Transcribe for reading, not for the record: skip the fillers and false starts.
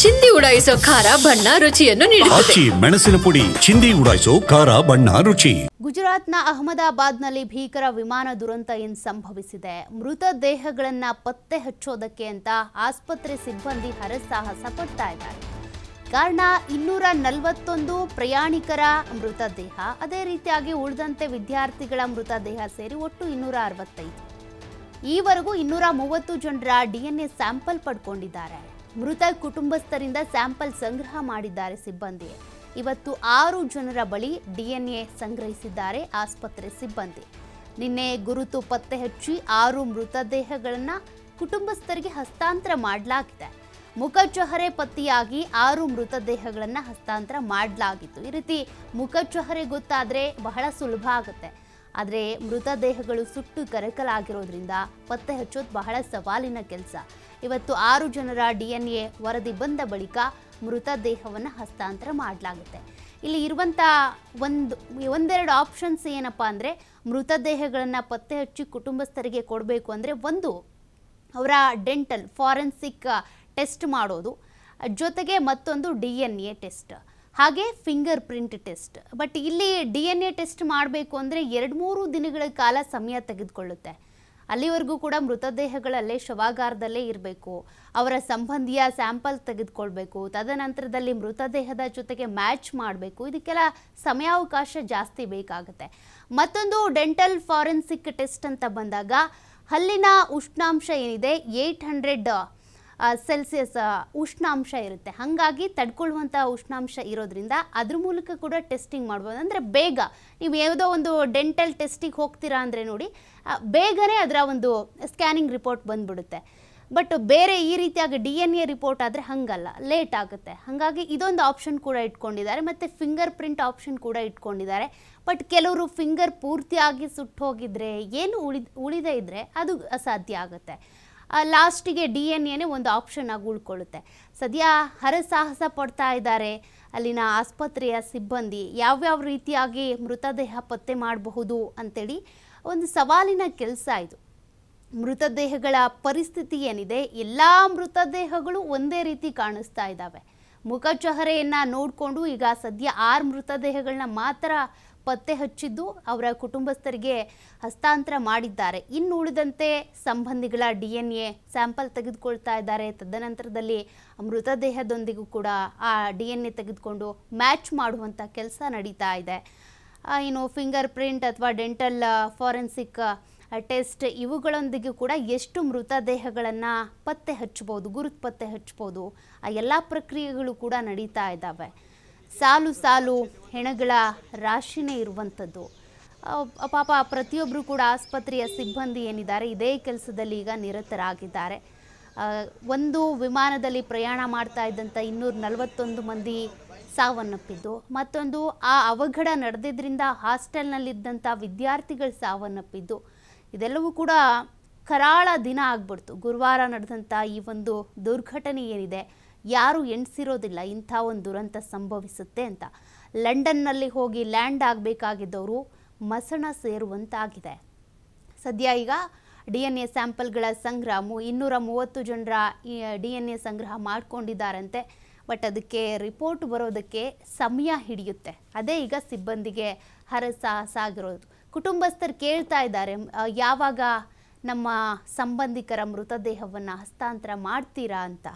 ಚಿಂದಿ ಉಡಾಯಿಸೋ ಖಾರ ಬಣ್ಣ ರುಚಿಯನ್ನು ನೀಡುತ್ತದೆ. ಮೆಣಸಿನ ಪುಡಿ ಚಿಂದಿ ಉಡಾಯಿಸೋ ಖಾರ ಬಣ್ಣ ರುಚಿ. ಗುಜರಾತ್ನ ಅಹಮದಾಬಾದ್ನಲ್ಲಿ ಭೀಕರ ವಿಮಾನ ದುರಂತ ಏನು ಸಂಭವಿಸಿದೆ. ಮೃತದೇಹಗಳನ್ನ ಪತ್ತೆ ಹಚ್ಚೋದಕ್ಕೆ ಅಂತ ಆಸ್ಪತ್ರೆ ಸಿಬ್ಬಂದಿ ಹರಸಾಹಸ ಪಡ್ತಾ ಇದ್ದಾರೆ. ಕಾರಣ 241 ಪ್ರಯಾಣಿಕರ ಮೃತದೇಹ, ಅದೇ ರೀತಿಯಾಗಿ ಉಳಿದಂತೆ ವಿದ್ಯಾರ್ಥಿಗಳ ಮೃತದೇಹ ಸೇರಿ ಒಟ್ಟು 265. ಈವರೆಗೂ 230 ಜನರ DNA ಸ್ಯಾಂಪಲ್ ಪಡ್ಕೊಂಡಿದ್ದಾರೆ. ಮೃತ ಕುಟುಂಬಸ್ಥರಿಂದ ಸ್ಯಾಂಪಲ್ ಸಂಗ್ರಹ ಮಾಡಿದ್ದಾರೆ ಸಿಬ್ಬಂದಿ. ಇವತ್ತು 6 ಜನರ ಬಳಿ DNA ಸಂಗ್ರಹಿಸಿದ್ದಾರೆ ಆಸ್ಪತ್ರೆ ಸಿಬ್ಬಂದಿ. ನಿನ್ನೆ ಗುರುತು ಪತ್ತೆ ಹಚ್ಚಿ 6 ಮೃತದೇಹಗಳನ್ನು ಕುಟುಂಬಸ್ಥರಿಗೆ ಹಸ್ತಾಂತರ ಮಾಡಲಾಗಿದೆ. ಮುಖಚಹರೆ ಪತ್ತೆಯಾಗಿ 6 ಮೃತದೇಹಗಳನ್ನು ಹಸ್ತಾಂತರ ಮಾಡಲಾಗಿತ್ತು. ಈ ರೀತಿ ಮುಖಚಹರೆ ಗೊತ್ತಾದರೆ ಬಹಳ ಸುಲಭ ಆಗುತ್ತೆ. ಆದರೆ ಮೃತದೇಹಗಳು ಸುಟ್ಟು ಕರಕಲಾಗಿರೋದ್ರಿಂದ ಪತ್ತೆ ಹಚ್ಚೋದು ಬಹಳ ಸವಾಲಿನ ಕೆಲಸ. ಇವತ್ತು 6 ಜನರ DNA ವರದಿ ಬಂದ ಬಳಿಕ ಮೃತದೇಹವನ್ನು ಹಸ್ತಾಂತರ ಮಾಡಲಾಗುತ್ತೆ. ಇಲ್ಲಿ ಇರುವಂಥ ಒಂದೆರಡು ಆಪ್ಷನ್ಸ್ ಏನಪ್ಪ ಅಂದರೆ, ಮೃತದೇಹಗಳನ್ನು ಪತ್ತೆ ಹಚ್ಚಿ ಕುಟುಂಬಸ್ಥರಿಗೆ ಕೊಡಬೇಕು ಅಂದರೆ, ಒಂದು ಅವರ ಡೆಂಟಲ್ ಫಾರೆನ್ಸಿಕ್ ಟೆಸ್ಟ್ ಮಾಡೋದು, ಜೊತೆಗೆ ಮತ್ತೊಂದು DNA ಟೆಸ್ಟ್, ಹಾಗೆ ಫಿಂಗರ್ ಪ್ರಿಂಟ್ ಟೆಸ್ಟ್. ಬಟ್ ಇಲ್ಲಿ DNA ಟೆಸ್ಟ್ ಮಾಡಬೇಕು ಅಂದರೆ 2-3 ದಿನಗಳ ಕಾಲ ಸಮಯ ತೆಗೆದುಕೊಳ್ಳುತ್ತೆ. ಅಲ್ಲಿವರೆಗೂ ಕೂಡ ಮೃತದೇಹಗಳಲ್ಲೇ ಶವಾಗಾರದಲ್ಲೇ ಇರಬೇಕು. ಅವರ ಸಂಬಂಧಿಯ ಸ್ಯಾಂಪಲ್ ತೆಗೆದುಕೊಳ್ಬೇಕು. ತದನಂತರದಲ್ಲಿ ಮೃತದೇಹದ ಜೊತೆಗೆ ಮ್ಯಾಚ್ ಮಾಡಬೇಕು. ಇದಕ್ಕೆಲ್ಲ ಸಮಯಾವಕಾಶ ಜಾಸ್ತಿ ಬೇಕಾಗುತ್ತೆ. ಮತ್ತೊಂದು ಡೆಂಟಲ್ ಫಾರೆನ್ಸಿಕ್ ಟೆಸ್ಟ್ ಅಂತ ಬಂದಾಗ ಹಲ್ಲಿನ ಉಷ್ಣಾಂಶ ಏನಿದೆ 800 ಸೆಲ್ಸಿಯಸ್ ಉಷ್ಣಾಂಶ ಇರುತ್ತೆ. ಹಾಗಾಗಿ ತಡ್ಕೊಳ್ಳುವಂಥ ಉಷ್ಣಾಂಶ ಇರೋದ್ರಿಂದ ಅದ್ರ ಮೂಲಕ ಕೂಡ ಟೆಸ್ಟಿಂಗ್ ಮಾಡ್ಬೋದು. ಅಂದರೆ ಬೇಗ ನೀವು ಯಾವುದೋ ಒಂದು ಡೆಂಟಲ್ ಟೆಸ್ಟಿಗೆ ಹೋಗ್ತೀರಾ ಅಂದರೆ ನೋಡಿ, ಬೇಗನೆ ಅದರ ಒಂದು ಸ್ಕ್ಯಾನಿಂಗ್ ರಿಪೋರ್ಟ್ ಬಂದ್ಬಿಡುತ್ತೆ. ಬಟ್ ಬೇರೆ ಈ ರೀತಿಯಾಗಿ DNA ರಿಪೋರ್ಟ್ ಆದರೆ ಹಾಗಲ್ಲ, ಲೇಟ್ ಆಗುತ್ತೆ. ಹಾಗಾಗಿ ಇದೊಂದು ಆಪ್ಷನ್ ಕೂಡ ಇಟ್ಕೊಂಡಿದ್ದಾರೆ. ಮತ್ತು ಫಿಂಗರ್ ಪ್ರಿಂಟ್ ಆಪ್ಷನ್ ಕೂಡ ಇಟ್ಕೊಂಡಿದ್ದಾರೆ. ಬಟ್ ಕೆಲವರು ಫಿಂಗರ್ ಪೂರ್ತಿಯಾಗಿ ಸುಟ್ಟು ಹೋಗಿದ್ರೆ, ಏನು ಉಳಿದೇ ಇದ್ದರೆ ಅದು ಅಸಾಧ್ಯ ಆಗುತ್ತೆ. ಲಾಸ್ಟಿಗೆ DNA ಒಂದು ಆಪ್ಷನ್ ಆಗಿ ಉಳ್ಕೊಳ್ಳುತ್ತೆ. ಸದ್ಯ ಹರಸಾಹಸ ಪಡ್ತಾ ಇದ್ದಾರೆ ಅಲ್ಲಿನ ಆಸ್ಪತ್ರೆಯ ಸಿಬ್ಬಂದಿ. ಯಾವ್ಯಾವ ರೀತಿಯಾಗಿ ಮೃತದೇಹ ಪತ್ತೆ ಮಾಡಬಹುದು ಅಂತೇಳಿ ಒಂದು ಸವಾಲಿನ ಕೆಲಸ ಇದು. ಮೃತದೇಹಗಳ ಪರಿಸ್ಥಿತಿ ಏನಿದೆ, ಎಲ್ಲ ಮೃತದೇಹಗಳು ಒಂದೇ ರೀತಿ ಕಾಣಿಸ್ತಾ ಇದ್ದಾವೆ. ಮುಖಚಹರೆಯನ್ನು ನೋಡಿಕೊಂಡು ಈಗ ಸದ್ಯ 6 ಮೃತದೇಹಗಳನ್ನ ಮಾತ್ರ ಪತ್ತೆ ಹಚ್ಚಿದ್ದು ಅವರ ಕುಟುಂಬಸ್ಥರಿಗೆ ಹಸ್ತಾಂತರ ಮಾಡಿದ್ದಾರೆ. ಇನ್ನು ಉಳಿದಂತೆ ಸಂಬಂಧಿಗಳ DNA ಸ್ಯಾಂಪಲ್ ತೆಗೆದುಕೊಳ್ತಾ ಇದ್ದಾರೆ. ತದನಂತರದಲ್ಲಿ ಮೃತದೇಹದೊಂದಿಗೂ ಕೂಡ ಆ DNA ತೆಗೆದುಕೊಂಡು ಮ್ಯಾಚ್ ಮಾಡುವಂಥ ಕೆಲಸ ನಡೀತಾ ಇದೆ. ಇನ್ನು ಫಿಂಗರ್ ಪ್ರಿಂಟ್ ಅಥವಾ ಡೆಂಟಲ್ ಫಾರೆನ್ಸಿಕ್ ಟೆಸ್ಟ್ ಇವುಗಳೊಂದಿಗೂ ಕೂಡ ಎಷ್ಟು ಮೃತದೇಹಗಳನ್ನು ಪತ್ತೆ ಹಚ್ಬೋದು, ಗುರುತು ಪತ್ತೆ ಹಚ್ಬೋದು, ಆ ಎಲ್ಲ ಪ್ರಕ್ರಿಯೆಗಳು ಕೂಡ ನಡೀತಾ ಇದ್ದಾವೆ. ಸಾಲು ಸಾಲು ಹೆಣಗಳ ರಾಶಿನೇ ಇರುವಂಥದ್ದು. ಪಾಪ ಪ್ರತಿಯೊಬ್ಬರು ಕೂಡ ಆಸ್ಪತ್ರೆಯ ಸಿಬ್ಬಂದಿ ಏನಿದ್ದಾರೆ ಇದೇ ಕೆಲಸದಲ್ಲಿ ಈಗ ನಿರತರಾಗಿದ್ದಾರೆ. ಒಂದು ವಿಮಾನದಲ್ಲಿ ಪ್ರಯಾಣ ಮಾಡ್ತಾ ಇದ್ದಂಥ 241 ಮಂದಿ ಸಾವನ್ನಪ್ಪಿದ್ದು, ಮತ್ತೊಂದು ಆ ಅವಘಡ ನಡೆದಿದ್ದರಿಂದ ಹಾಸ್ಟೆಲ್ನಲ್ಲಿದ್ದಂಥ ವಿದ್ಯಾರ್ಥಿಗಳು ಸಾವನ್ನಪ್ಪಿದ್ದು. ಇದೆಲ್ಲವೂ ಕೂಡ ಕರಾಳ ದಿನ ಆಗ್ಬಿಡ್ತು. ಗುರುವಾರ ನಡೆದಂಥ ಈ ಒಂದು ದುರ್ಘಟನೆ ಏನಿದೆ, ಯಾರು ಎಣಿಸಿರೋದಿಲ್ಲ ಇಂಥ ಒಂದು ದುರಂತ ಸಂಭವಿಸುತ್ತೆ ಅಂತ. ಲಂಡನ್ನಲ್ಲಿ ಹೋಗಿ ಲ್ಯಾಂಡ್ ಆಗಬೇಕಾಗಿದ್ದವರು ಮಸಣ ಸೇರುವಂತಾಗಿದೆ. ಸದ್ಯ ಈಗ DNA ಸ್ಯಾಂಪಲ್ಗಳ ಸಂಗ್ರಹ 230 ಜನರ DNA ಸಂಗ್ರಹ ಮಾಡಿಕೊಂಡಿದ್ದಾರಂತೆ. ಬಟ್ ಅದಕ್ಕೆ ರಿಪೋರ್ಟ್ ಬರೋದಕ್ಕೆ ಸಮಯ ಹಿಡಿಯುತ್ತೆ. ಅದೇ ಈಗ ಸಿಬ್ಬಂದಿಗೆ ಹರಸಾಹಸ ಆಗಿರೋದು. ಕುಟುಂಬಸ್ಥರು ಕೇಳ್ತಾ ಇದ್ದಾರೆ, ಯಾವಾಗ ನಮ್ಮ ಸಂಬಂಧಿಕರ ಮೃತದೇಹವನ್ನು ಹಸ್ತಾಂತರ ಮಾಡ್ತೀರಾ ಅಂತ.